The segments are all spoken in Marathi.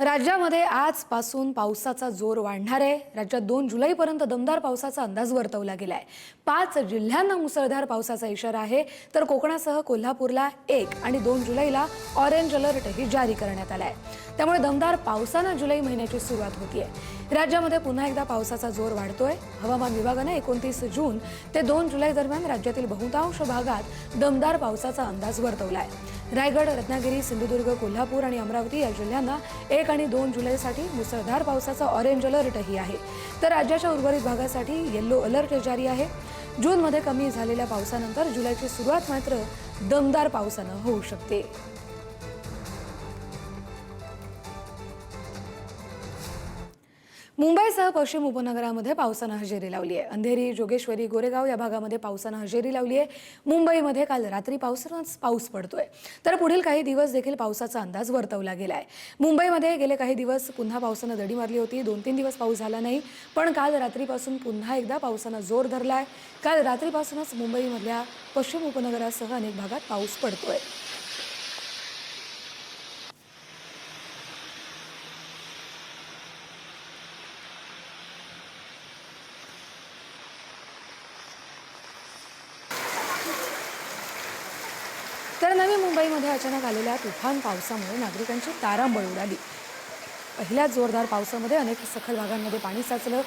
राज्यामध्ये आजपासून पावसाचा जोर वाढणार आहे। राज्यात 2 जुलैपर्यंत दमदार पावसाचा अंदाज वर्तवला गेलाय। 5 जिल्ह्यांना मुसळधार पावसाचा इशारा आहे, तर कोकणासह कोल्हापूरला 1 आणि 2 जुलैला ऑरेंज अलर्टही जारी करण्यात आलाय। त्यामुळे दमदार पावसाने जुलै महिन्याची सुरुवात होतीये। राज्यामध्ये पुन्हा एकदा पावसाचा जोर वाढतोय। हवामान विभागाने 29 जून ते 2 जुलै दरम्यान राज्यातील बहुतांश भागात दमदार पावसाचा अंदाज वर्तवलाय। रायगड, रत्नागिरी, सिंधुदुर्ग, कोल्हापूर आणि अमरावती या जिल्ह्यांना 1 आणि 2 जुलैसाठी मुसळधार पावसाचा ऑरेंज अलर्टही आहे, तर राज्याच्या उर्वरित भागासाठी येलो अलर्ट जारी आहे। जूनमध्ये कमी झालेल्या पावसानंतर जुलैची सुरुवात मात्र दमदार पावसाने होऊ शकते। मुंबईसह पश्चिम उपनगरामध्ये पावसाने हजेरी लावली आहे। अंधेरी, जोगेश्वरी, गोरेगाव या भागामध्ये पावसाने हजेरी लावली आहे। मुंबईमध्ये काल रात्री पाऊस पडतोय, तर पुढील काही दिवस देखील पावसाचा अंदाज वर्तवला गेलाय। मुंबईमध्ये गेले काही दिवस पुन्हा पावसाने दडी मारली होती। 2-3 दिवस पाऊस झाला नाही, पण काल रात्रीपासून पुन्हा एकदा पावसाने जोर धरलाय। काल रात्रीपासूनच मुंबईमधल्या पश्चिम उपनगरासह अनेक भागात पाऊस पडतोय। तर नवी मुंबईमध्ये अचानक आलेल्या तुफान पावसामुळे नागरिकांची तारांबळ उडाली। पहिल्याच जोरदार पावसामध्ये अनेक सखल भागांमध्ये पाणी साचलं,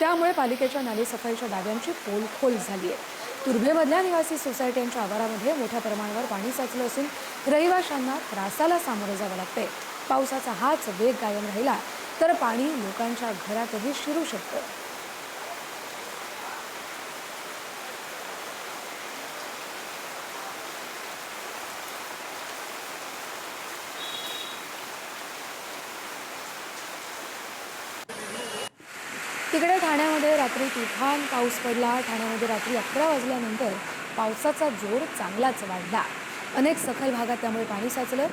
त्यामुळे पालिकेच्या नाले सफाईच्या दाव्यांची पोलखोल झाली आहे। तुर्भेमधल्या निवासी सोसायट्यांच्या आवारामध्ये मोठ्या प्रमाणावर पाणी साचलं असून रहिवाशांना त्रासाला सामोरं जावं लागतंय। पावसाचा हाच वेग कायम राहिला तर पाणी लोकांच्या घरातही शिरू शकतं। तिकडे ठाण्यामध्ये रात्री तुफान पाऊस पडला। ठाण्यामध्ये रात्री 11 वाजल्यानंतर पावसाचा जोर चांगलाच वाढला। अनेक सखल भागात त्यामुळे पाणी साचलं।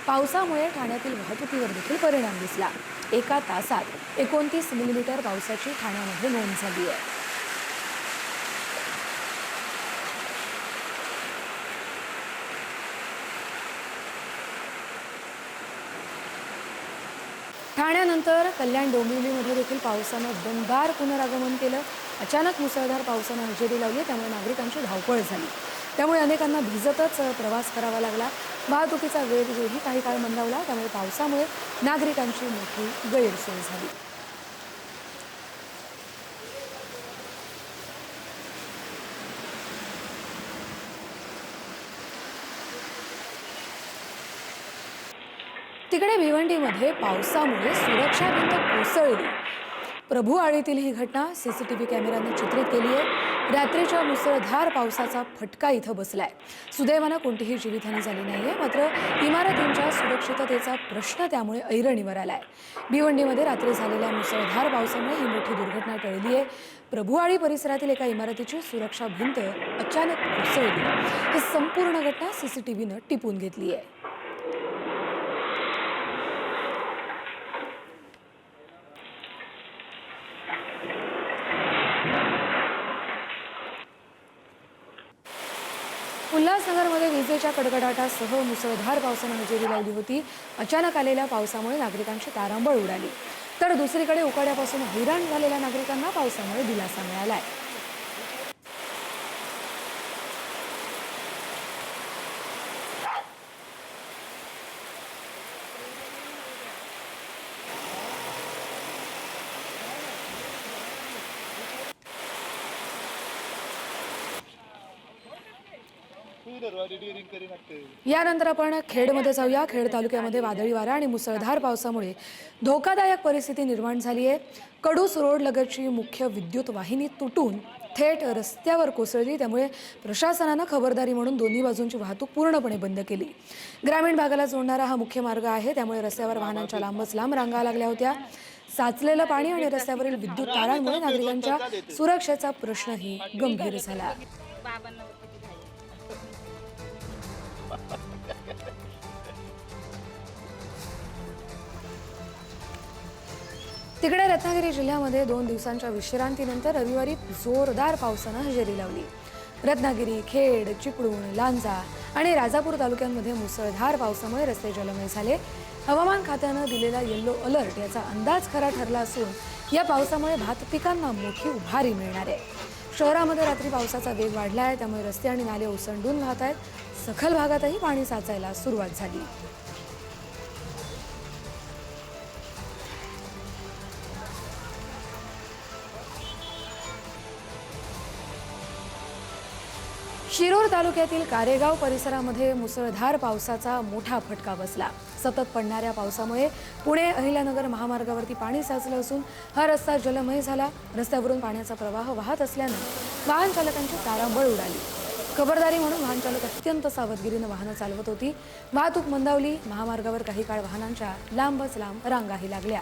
पावसामुळे ठाण्यातील वाहतुकीवर देखील परिणाम दिसला। एका तासात 29 मिलीमीटर पावसाची ठाण्यामध्ये नोंद झाली आहे। ठाण्यानंतर कल्याण डोंबिवलीमध्ये देखील पावसानं दमदार पुनरागमन केलं। अचानक मुसळधार पावसानं हजेरी लावली, त्यामुळे नागरिकांची धावपळ झाली। त्यामुळे अनेकांना भिजतच प्रवास करावा लागला। वाहतुकीचा वेगही काही काळ मंदावला, त्यामुळे पावसामुळे नागरिकांची मोठी गैरसोय झाली। तिकडे भिवंडीमध्ये पावसामुळे सुरक्षा भिंत कोसळली। प्रभू आळीतील ही घटना सीसीटीव्ही कॅमेऱ्याने चित्रित केली आहे। रात्रीच्या मुसळधार पावसाचा फटका इथं बसलाय। सुदैवानं कोणतीही जीवितहानी झाली नाहीये, मात्र इमारतींच्या सुरक्षिततेचा प्रश्न त्यामुळे ऐरणीवर आलाय। भिवंडीमध्ये रात्री झालेल्या मुसळधार पावसामुळे ही मोठी दुर्घटना टळली आहे। प्रभुआळी परिसरातील एका इमारतीची सुरक्षा भिंत अचानक कोसळली। ही संपूर्ण घटना सीसीटीव्हीनं टिपून घेतली आहे। उल्हासनगरमध्ये विजेच्या कडकडाटासह मुसळधार पावसाने हजेरी लावली होती। अचानक आलेल्या पावसामुळे नागरिकांची तारांबळ उडाली, तर दुसरीकडे उकाड्यापासून हैराण झालेल्या नागरिकांना पावसामुळे दिलासा मिळालाय। यानंतर आपण खेडमध्ये जाऊया। खेड तालुक्यामध्ये वादळी वारा आणि मुसळधार पावसामुळे धोकादायक परिस्थिती निर्माण झाली आहे। कडूस रोड लगतची मुख्य विद्युत वाहिनी तुटून थेट रस्त्यावर कोसळली, त्यामुळे प्रशासनाने खबरदारी म्हणून दोन्ही बाजूंची वाहतूक पूर्णपणे बंद केली। ग्रामीण भागाला जोडणारा हा मुख्य मार्ग आहे, त्यामुळे रस्त्यावर वाहनांच्या लांबच लांब रांगा लागल्या होत्या। साचलेलं पाणी आणि रस्त्यावरील विद्युत तारांमुळे नागरिकांच्या सुरक्षेचा प्रश्नही गंभीर झाला। तिकडे रत्नागिरी जिल्ह्यामध्ये 2 दिवसांच्या विश्रांतीनंतर रविवारी जोरदार पावसाने हजेरी लावली। रत्नागिरी, खेड, चिपळूण, लांजा आणि राजापूर तालुक्यांमध्ये मुसळधार पावसामुळे रस्ते जलमय झाले। हवामान खात्यानं दिलेला येलो अलर्ट याचा अंदाज खरा ठरला असून या पावसामुळे भात पिकांना मोठी उभारी मिळणार आहे. शहरामध्ये रात्री पावसाचा वेग वाढला आहे, त्यामुळे रस्ते आणि नाले ओसंडून वाहत आहेत. सखल भागातही पाणी साचायला सुरुवात झाली. शिरूर तालुक्यातील कारेगाव परिसरामध्ये मुसळधार पावसाचा मोठा फटका बसला. सतत पडणाऱ्या पावसामुळे पुणे अहिल्यानगर महामार्गावरती पाणी साचलं असून हा रस्ता जलमय झाला. रस्त्यावरून पाण्याचा प्रवाह वाहत असल्यानं वाहन चालकांची तारांबळ उडाली. खबरदारी म्हणून वाहन चालक अत्यंत सावधगिरीनं वाहनं चालवत होती. वाहतूक मंदावली. महामार्गावर काही काळ वाहनांच्या लांबच लांब रांगाही लागल्या.